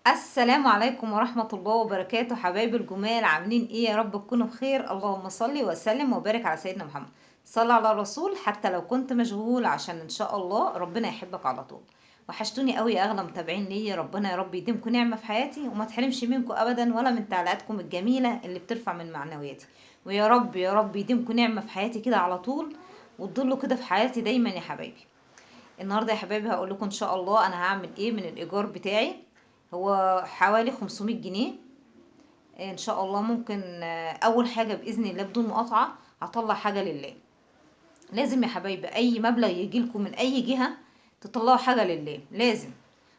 السلام عليكم ورحمة الله وبركاته، حبايبي الجمال، عاملين ايه؟ يا رب تكونوا بخير. اللهم صل وسلم وبارك على سيدنا محمد. صلى على الرسول حتى لو كنت مشغول، عشان ان شاء الله ربنا يحبك على طول. وحشتوني قوي يا اغلى متابعين ليا. ربنا يا رب يديمكم نعمة في حياتي، وما تحرمش منكم ابدا ولا من تعليقاتكم الجميلة اللي بترفع من معنوياتي. ويا رب يا رب يديمكم نعمة في حياتي كده على طول، وتضلوا كده في حياتي دايما يا حبايبي. النهارده يا حبايبي هقول لكم ان شاء الله انا هعمل ايه من الايجار بتاعي. هو حوالي 500 جنيه. ان شاء الله ممكن اول حاجه باذن الله بدون مقاطعه هطلع حاجه لله. لازم يا حبايبي اي مبلغ يجيلكم من اي جهه تطلعوا حاجه لله، لازم.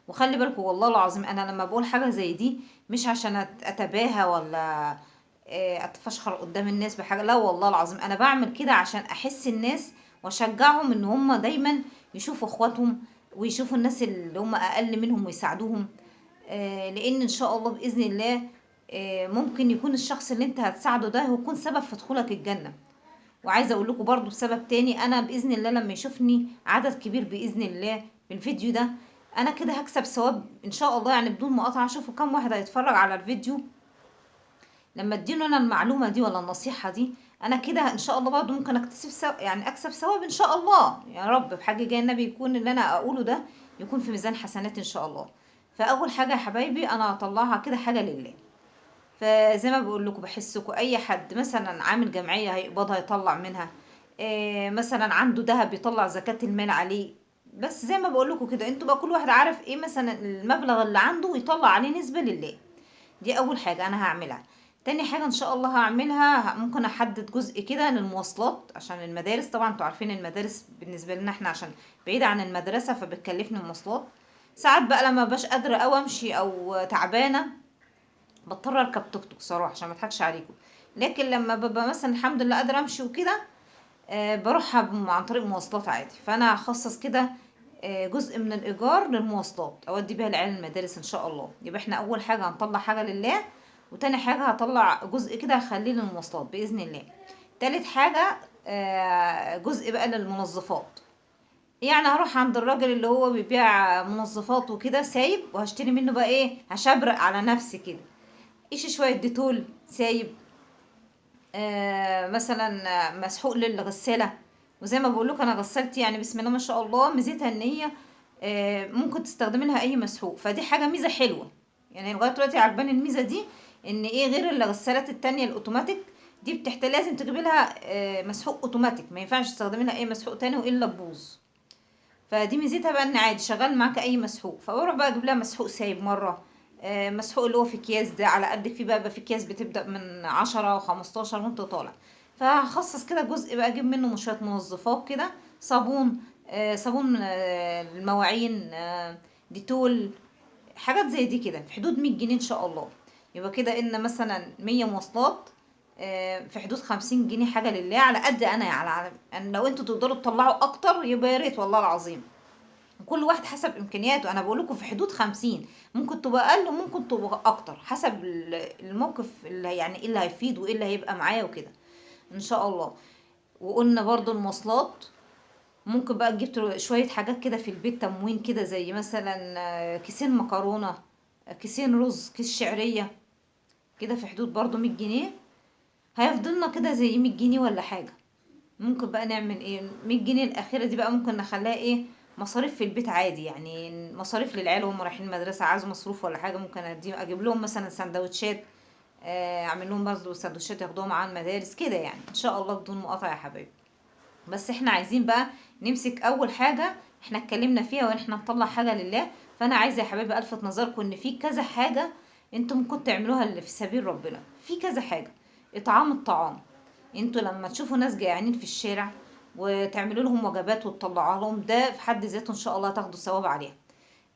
وخلي بالكم والله العظيم انا لما بقول حاجه زي دي مش عشان اتباهى ولا اتفشخر قدام الناس بحاجه، لا والله العظيم انا بعمل كده عشان احس الناس واشجعهم ان هم دايما يشوفوا اخواتهم، ويشوفوا الناس اللي هم اقل منهم ويساعدوهم. لان ان شاء الله باذن الله ممكن يكون الشخص اللي انت هتساعده ده هو يكون سبب في دخولك الجنه. وعايزه اقول لكم برضو بسبب تاني، انا باذن الله لما يشوفني عدد كبير باذن الله بالفيديو ده، انا كده هكسب ثواب ان شاء الله. يعني بدون مقاطعه شوفوا كم واحد هيتفرج على الفيديو لما اديله انا المعلومه دي ولا النصيحه دي. انا كده ان شاء الله برضو ممكن اكتسب يعني اكسب ثواب ان شاء الله يا رب. بحاجه جايه النبي يكون اللي انا اقوله ده يكون في ميزان حسنات ان شاء الله. فاول حاجه يا حبايبي انا هطلعها كده حاجه لله. فزي ما بقول لكم بحسكم اي حد مثلا عامل جمعيه هيقبضها يطلع منها، إيه مثلا عنده ذهب يطلع زكاه المال عليه. بس زي ما بقول لكم كده انتوا بقى كل واحد عارف ايه مثلا المبلغ اللي عنده ويطلع عليه نسبه لله. دي اول حاجة انا هعملها. تاني حاجة ان شاء الله هعملها ممكن احدد جزء كده للمواصلات عشان المدارس. طبعا انتوا عارفين المدارس بالنسبة لنا احنا عشان بعيدة عن المدرسة فبتكلفني المواصلات. ساعات بقى لما بقاش قادرة او امشي او تعبانة بضطر اركب توك توك صراحة عشان ما اضحكش عليكم. لكن لما ببقى مثلا الحمد لله قادرة امشي وكده بروح عن طريق مواصلات عادي. فانا هخصص كده جزء من الايجار للمواصلات اودي بيها العيال المدارس ان شاء الله. يبقى احنا اول حاجه هنطلع حاجه لله، وتاني حاجه هطلع جزء كده هخليه للمواصلات باذن الله. تالت حاجه جزء بقى للمنظفات. يعني هروح عند الراجل اللي هو بيبيع منظفات وكده سايب، وهشتري منه بقى ايه، هشبرق على نفسي كده. ايش شويه ديتول سايب، مثلا مسحوق للغسالة. وزي ما بقول لكم انا غسلت يعني بسم الله ما شاء الله ميزتها ان هي ممكن تستخدمي لها اي مسحوق، فدي حاجة ميزة حلوة. يعني لغاية دلوقتي عجباني الميزة دي، ان ايه غير الغسالات التانية الاوتوماتيك دي بتحتاج لازم تجيبي لها مسحوق اوتوماتيك، ما ينفعش تستخدمي لها اي مسحوق تاني والا تبوظ. فدي ميزتها بقى ان عادي شغال معاك اي مسحوق. فبروح بقى اجيب لها مسحوق سايب مره، مسحوق اللي هو في اكياس ده على قدك. فيه بقى في اكياس بتبدا من 10 و15 وانت طالع. فهخصص في جزء بقى اجيب منه شويه منظفات كده، صابون، صابون المواعين، ديتول، حاجات زي دي كده في حدود 100 جنيه ان شاء الله. يبقى كده ان مثلا 100 مواصلات، في حدود 50 جنيه حاجة لله على قد انا. يعني لو انتوا تقدروا تطلعوا اكتر يبقى يا ريت والله العظيم. كل واحد حسب امكانياته. انا بقول لكم في حدود 50، ممكن تبقى اقل وممكن تبقى اكتر حسب الموقف اللي يعني ايه اللي هيفيد وايه اللي هيبقى معايا وكده ان شاء الله. وقلنا برضو المواصلات ممكن بقى تجيب شوية حاجات كده في البيت تموين كده، زي مثلا كيسين مكرونة، كيسين رز، كيس شعرية، كده في حدود برضو 100 جنيه. هيفضلنا كده زي 100 جنيه ولا حاجة. ممكن بقى نعمل ايه 100 جنيه الأخيرة دي بقى ممكن نخليها ايه، مصاريف في البيت عادي. يعني مصاريف للعيال وهم رايحين المدرسة، عايزوا مصروف ولا حاجة ممكن اجيب لهم مثلا سندوتشات، اعمل لهم برضه سندوتشات ياخدوها معاهم المدارس كده. يعني ان شاء الله بدون مقاطعة يا حبايبي. بس احنا عايزين بقى نمسك اول حاجة احنا اتكلمنا فيها، وان احنا نطلع حاجة لله. فانا عايزة يا حبايبي الفت نظركم ان في كذا حاجة انتوا ممكن تعملوها اللي في سبيل ربنا. في كذا حاجة. اطعام الطعام. انتوا لما تشوفوا ناس جعانين في الشارع وتعملوا لهم وجبات وتطلعوا لهم، ده في حد ذاته ان شاء الله هتاخدوا ثواب عليها.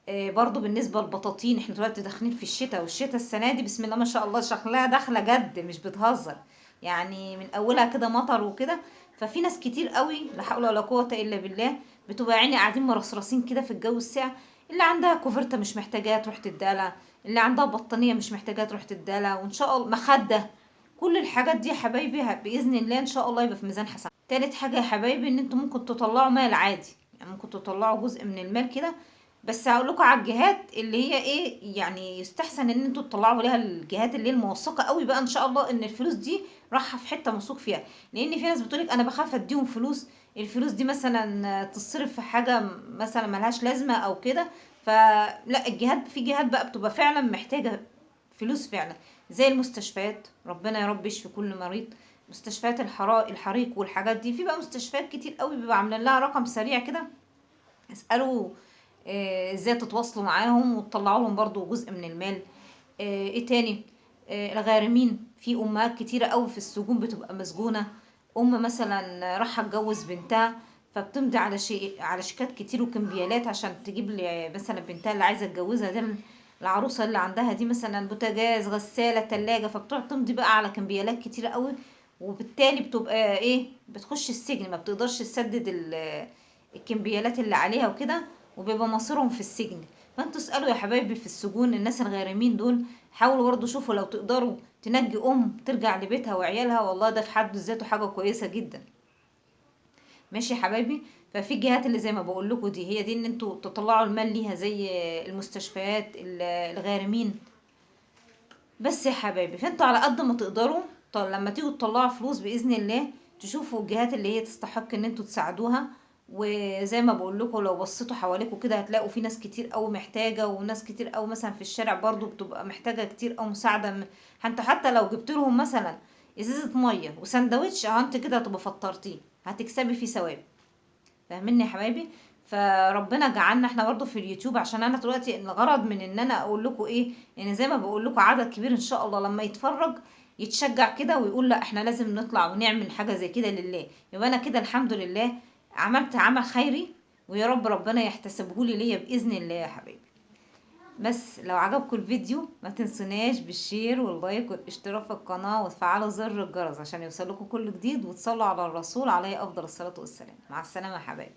برضو بالنسبة للبطاطين، احنا دلوقتي داخلين في الشتاء، والشتاء السنة دي بسم الله ما شاء الله شكلها داخلة جد مش بتهزر. يعني من اولها كده مطر وكده. ففي ناس كتير قوي لا حول ولا قوة الا بالله بتبقى يعني قاعدين مرصرصين كده في الجو الساقع. اللي عندها كوفرتة مش محتاجاها تروح تدالها، اللي عندها بطانية مش محتاجاها تروح تدالها، وان شاء الله مخدة. كل الحاجات دي يا حبايبي باذن الله ان شاء الله يبقى في ميزان حسن. تالت حاجة يا حبايبي ان انتوا ممكن تطلعوا مال عادي. يعني ممكن تطلعوا جزء من المال كده بس هقول لكم على الجهات اللي هي ايه، يعني يستحسن ان انتوا تطلعوا ليها الجهات اللي هي الموثقه قوي بقى ان شاء الله ان الفلوس دي رايحه في حته موثوق فيها. لان في ناس بتقولك انا بخاف اديهم فلوس، الفلوس دي مثلا تصرف في حاجه مثلا ملهاش لازمه او كده. فلا، الجهات، في جهات بقى بتبقى فعلا محتاجه فلوس فعلا، زي المستشفيات، ربنا يا رب يشفي كل مريض. مستشفيات الحريق والحاجات دي، في بقى مستشفيات كتير قوي بيبقى عاملين لها رقم سريع كده، اسألوا ازاي تتواصلوا معاهم وتطلعوا لهم برضو جزء من المال. ايه تاني؟ الغارمين، في امهات كتيرة قوي في السجون بتبقى مسجونة. ام مثلا راح تجوز بنتها، فبتمضي على شيء، على شيكات كتير وكمبيالات عشان تجيب لي مثلا بنتها اللي عايزة تجوزها دي، العروسة اللي عندها دي مثلا بوتاجاز، غسالة، تلاجة، فبتقعد تمضي بقى على كمبيالات كتيرة قوي. وبالتالي بتبقى ايه، بتخش السجن، ما بتقدرش تسدد الكمبيالات اللي عليها وكده، وبيبقى مصيرهم في السجن. فانتوا اسألوا يا حبايبي في السجون الناس الغارمين دول، حاولوا برضه شوفوا لو تقدروا تنجي ام ترجع لبيتها وعيالها، والله ده في حد ذاته حاجة كويسة جدا. ماشي يا حبايبي. ففي الجهات اللي زي ما بقول لكم دي، هي دي ان انتوا تطلعوا المال ليها، زي المستشفيات، الغارمين. بس يا حبايبي، فانتوا على قد ما تقدروا، لما تيجوا تطلعوا فلوس باذن الله، تشوفوا الجهات اللي هي تستحق ان انتوا تساعدوها. وزي ما بقول لكم، لو بصيتوا حواليكوا كده هتلاقوا في ناس كتير قوي محتاجه، وناس كتير قوي مثلا في الشارع برضو بتبقى محتاجه كتير قوي مساعده. انتوا حتى لو جبت لهم مثلا ازازه ميه وسندوتش، انت كده هتبقى فطرتيه، هتكسبي فيه ثواب. فاهميني يا حبايبي؟ فربنا جعلنا احنا برضو في اليوتيوب، عشان انا دلوقتي الغرض من ان انا اقول لكم ايه، يعني زي ما بقول لكم عدد كبير ان شاء الله لما يتفرج يتشجع كده ويقول لا احنا لازم نطلع ونعمل حاجة زي كده لله. يبقى انا كده الحمد لله عملت عمل خيري، ويا رب ربنا يحتسبه لي ليا باذن الله يا حبايبي. بس لو عجبكم الفيديو ما تنسوناش بالشير واللايك والاشتراك في القناة وتفعلوا زر الجرس عشان يوصلكم كل جديد، وتصلوا على الرسول عليه افضل الصلاة والسلام. مع السلامة يا حبايبي.